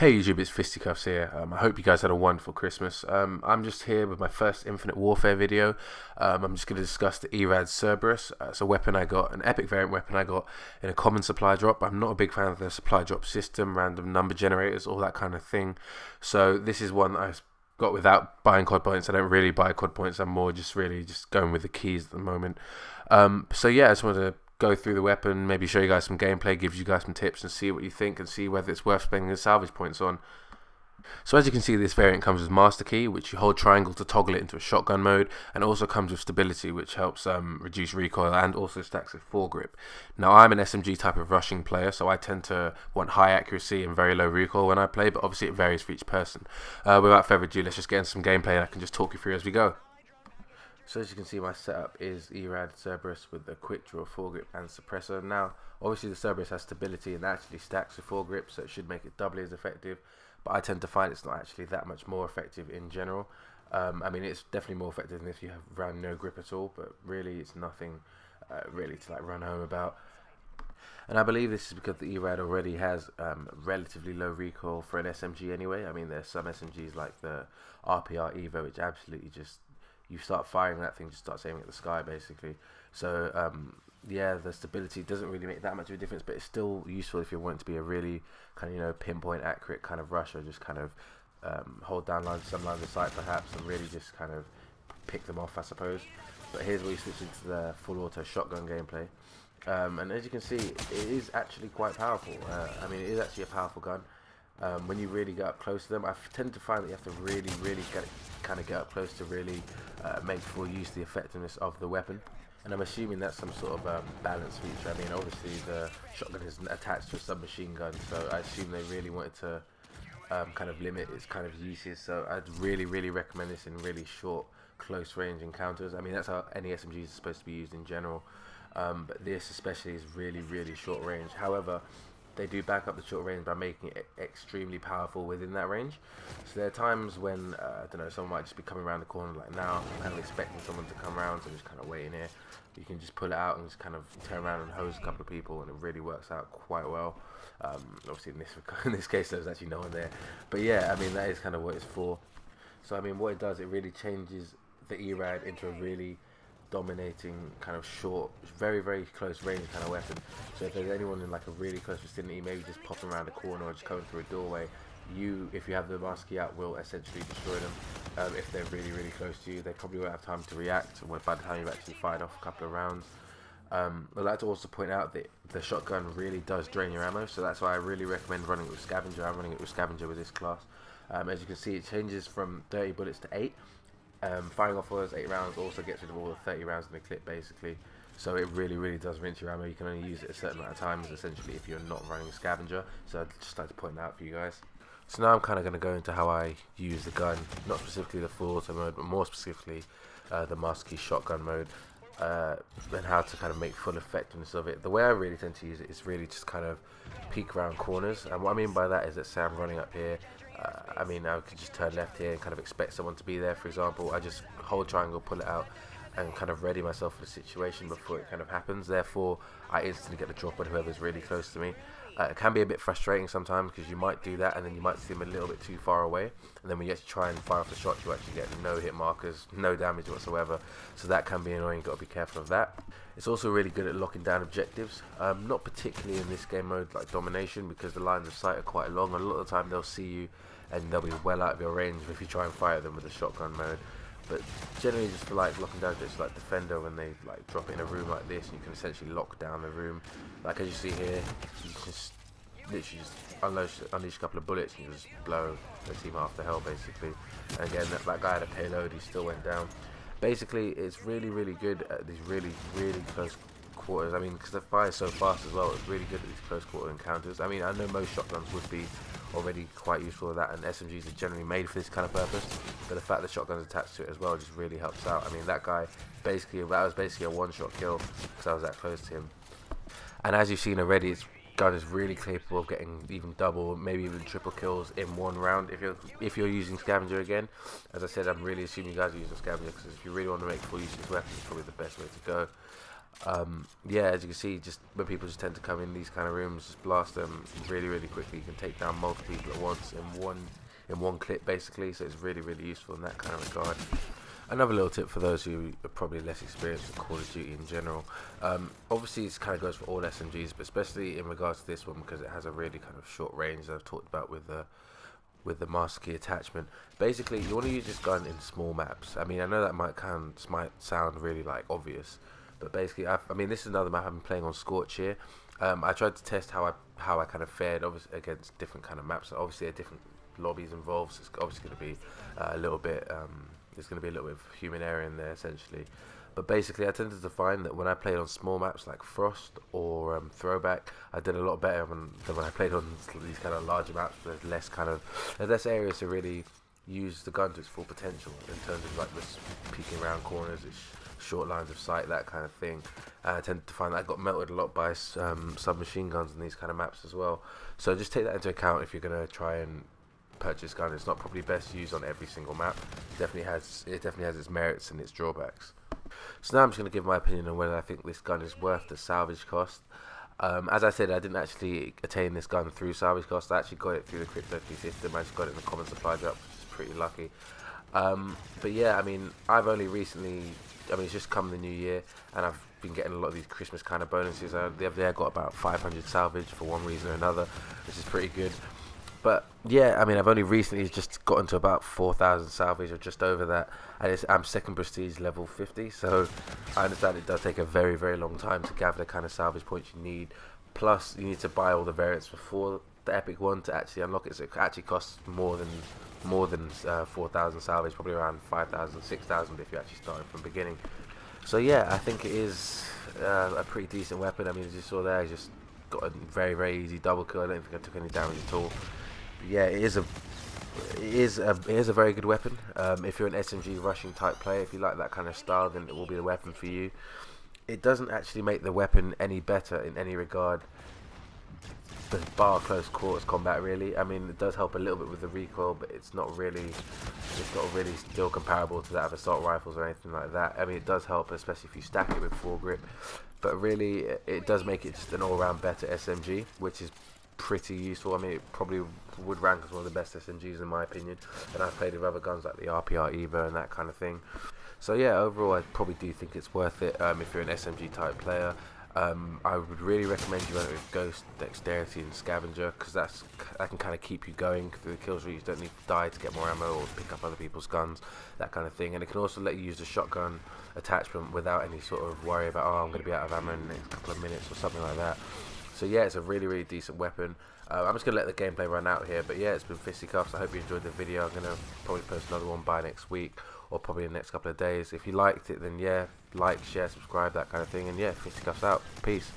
Hey YouTube, it's Fisticuffs here. I hope you guys had a wonderful Christmas. I'm just here with my first Infinite Warfare video. I'm just going to discuss the ERAD Cerberus. It's a weapon I got, an epic variant weapon I got in a common supply drop. I'm not a big fan of the supply drop system, random number generators, all that kind of thing. So this is one that I got without buying quad points. I don't really buy quad points. I'm more just really just going with the keys at the moment. So yeah, I just wanted to go through the weapon, maybe show you guys some gameplay, give you guys some tips and see what you think and see whether it's worth spending the salvage points on. So as you can see, this variant comes with master key, which you hold triangle to toggle it into a shotgun mode, and also comes with stability, which helps reduce recoil and also stacks with foregrip. Now I'm an SMG type of rushing player, so I tend to want high accuracy and very low recoil when I play, but obviously it varies for each person. Without further ado, let's just get into some gameplay and I can just talk you through as we go. So as you can see, my setup is ERAD Cerberus with a quick draw foregrip and suppressor. Now obviously the Cerberus has stability and actually stacks with foregrip, so it should make it doubly as effective, but I tend to find it's not actually that much more effective in general. I mean, it's definitely more effective than if you have around no grip at all, but really it's nothing really to like run home about. And I believe this is because the ERAD already has relatively low recoil for an SMG anyway. I mean, there's some SMGs like the RPR Evo which absolutely just, you start firing that thing, just starts aiming at the sky basically. So yeah, the stability doesn't really make that much of a difference, but it's still useful if you want to be a really kind of, you know, pinpoint accurate kind of rusher. Just kind of hold down some lines of sight perhaps and really just kind of pick them off, I suppose. But here's where you switch into the full auto shotgun gameplay. And as you can see, it is actually quite powerful. I mean, it is actually a powerful gun. When you really get up close to them, I tend to find that you have to really get up close to really make full use of the effectiveness of the weapon. And I'm assuming that's some sort of balance feature. I mean, obviously the shotgun is attached to a submachine gun, so I assume they really wanted to kind of limit its kind of uses. So I'd really recommend this in really short, close range encounters. I mean, that's how any SMG is supposed to be used in general, but this especially is really short range. However, they do back up the short range by making it extremely powerful within that range. So there are times when, I don't know, someone might just be coming around the corner like now, I'm kind of expecting someone to come around, so I'm just kind of waiting here. You can just pull it out and just kind of turn around and hose a couple of people, and it really works out quite well. Obviously in this case there's actually no one there, but yeah, I mean, that is kind of what it's for. So I mean, what it does, it really changes the ERAD into a really dominating kind of short, very close range kind of weapon. So if there's anyone in like a really close vicinity, maybe just popping around a corner or just coming through a doorway, you, if you have the master key out, will essentially destroy them. If they're really close to you, they probably won't have time to react by the time you've actually fired off a couple of rounds. I'd like to also point out that the shotgun really does drain your ammo, so that's why I really recommend running it with scavenger. I'm running it with scavenger with this class. As you can see, it changes from 30 bullets to 8. Firing off all those 8 rounds also gets rid of all the 30 rounds in the clip basically, so it really does rinse your ammo. You can only use it a certain amount of times essentially if you're not running a scavenger, so I'd just like to point that out for you guys. So now I'm kind of going to go into how I use the gun, not specifically the full auto mode, but more specifically the master key shotgun mode, and how to kind of make full effectiveness of it. The way I really tend to use it is really just kind of peek around corners, and what I mean by that is that say I'm running up here, I mean, I could just turn left here and kind of expect someone to be there, for example. I just hold triangle, pull it out, and kind of ready myself for the situation before it kind of happens. Therefore, I instantly get the drop on whoever's really close to me. It can be a bit frustrating sometimes because you might do that and then you might see them a little bit too far away, and then when you actually try and fire off the shot, you actually get no hit markers, no damage whatsoever. So that can be annoying. You've got to be careful of that. It's also really good at locking down objectives, not particularly in this game mode like domination, because the lines of sight are quite long. A lot of the time they'll see you and they'll be well out of your range if you try and fire them with the shotgun mode. But generally, just for like locking down, just like defender, when they like drop it in a room like this, you can essentially lock down the room. Like as you see here, you just literally just unleash a couple of bullets and you just blow the team half the hell basically. And again, that guy had a payload, he still went down. Basically, it's really good at these really close quarters. I mean, because the fire is so fast as well, it's really good at these close quarter encounters. I mean, I know most shotguns would be already quite useful at that, and SMGs are generally made for this kind of purpose, but the fact that shotgun's attached to it as well just really helps out. I mean, that guy basically, that was basically a one-shot kill because I was that close to him. And as you've seen already, its gun is really capable of getting even double, maybe even triple kills in one round if you're using scavenger again. As I said, I'm really assuming you guys are using scavenger because if you really want to make full use of this weapon, it's probably the best way to go. Yeah, as you can see, just when people just tend to come in these kind of rooms, just blast them really quickly. You can take down multiple people at once in one clip basically, so it's really useful in that kind of regard. Another little tip for those who are probably less experienced with Call of Duty in general. Obviously this kind of goes for all SMGs, but especially in regards to this one because it has a really kind of short range that I've talked about with the master key attachment. Basically, you want to use this gun in small maps. I mean, I know that might sound really like obvious, but basically, I mean, this is another map I've been playing on Scorch here. I tried to test how I kind of fared, obviously against different kind of maps. Obviously, there are different lobbies involved. So it's obviously going to be a little bit. There's going to be a little bit of human error in there essentially. But basically, I tended to find that when I played on small maps like Frost or Throwback, I did a lot better than when I played on these kind of larger maps. There's less areas to really use the gun to its full potential in terms of like this peeking around corners, its short lines of sight, that kind of thing. I tended to find that I got melted a lot by submachine guns in these kind of maps as well. So just take that into account if you're going to try and purchase gun. It's not probably best used on every single map. It definitely has its merits and its drawbacks. So now I'm just going to give my opinion on whether I think this gun is worth the salvage cost. As I said, I didn't actually attain this gun through salvage cost. I actually got it through the crypto key system. I just got it in the common supply drop, which is pretty lucky. But yeah, I mean, I've only recently, it's just come the new year, and I've been getting a lot of these Christmas kind of bonuses. The other day I got about 500 salvage for one reason or another, which is pretty good. But yeah, I mean, I've only recently just gotten to about 4,000 salvage or just over that, and I'm second prestige level 50, so I understand it does take a very long time to gather the kind of salvage points you need. Plus, you need to buy all the variants before the epic one to actually unlock it, so it actually costs more than 4,000 salvage, probably around 5,000, 6,000 if you actually started from the beginning. So yeah, I think it is a pretty decent weapon. I mean, as you saw there, I just got a very easy double kill. I don't think I took any damage at all. Yeah, it is a very good weapon. If you're an SMG rushing type player, if you like that kind of style, then it will be the weapon for you. It doesn't actually make the weapon any better in any regard, bar close quarters combat really. I mean, it does help a little bit with the recoil, but it's not really still comparable to that of assault rifles or anything like that. I mean, it does help, especially if you stack it with foregrip, but really it does make it just an all-round better SMG, which is pretty useful. I mean, it probably would rank as one of the best SMGs in my opinion, and I've played with other guns like the RPR Eva and that kind of thing. So yeah, overall I probably do think it's worth it if you're an SMG type player. I would really recommend you run it with Ghost, Dexterity and Scavenger, because that can kind of keep you going through the kill streak. You don't need to die to get more ammo or pick up other people's guns, that kind of thing. And it can also let you use the shotgun attachment without any sort of worry about, oh, I'm going to be out of ammo in the next couple of minutes or something like that. So yeah, it's a really decent weapon. I'm just going to let the gameplay run out here, but yeah, it's been Fisticuffs. I hope you enjoyed the video. I'm going to probably post another one by next week, or probably in the next couple of days. If you liked it, then yeah, like, share, subscribe, that kind of thing. And yeah, Fisticuffs out. Peace.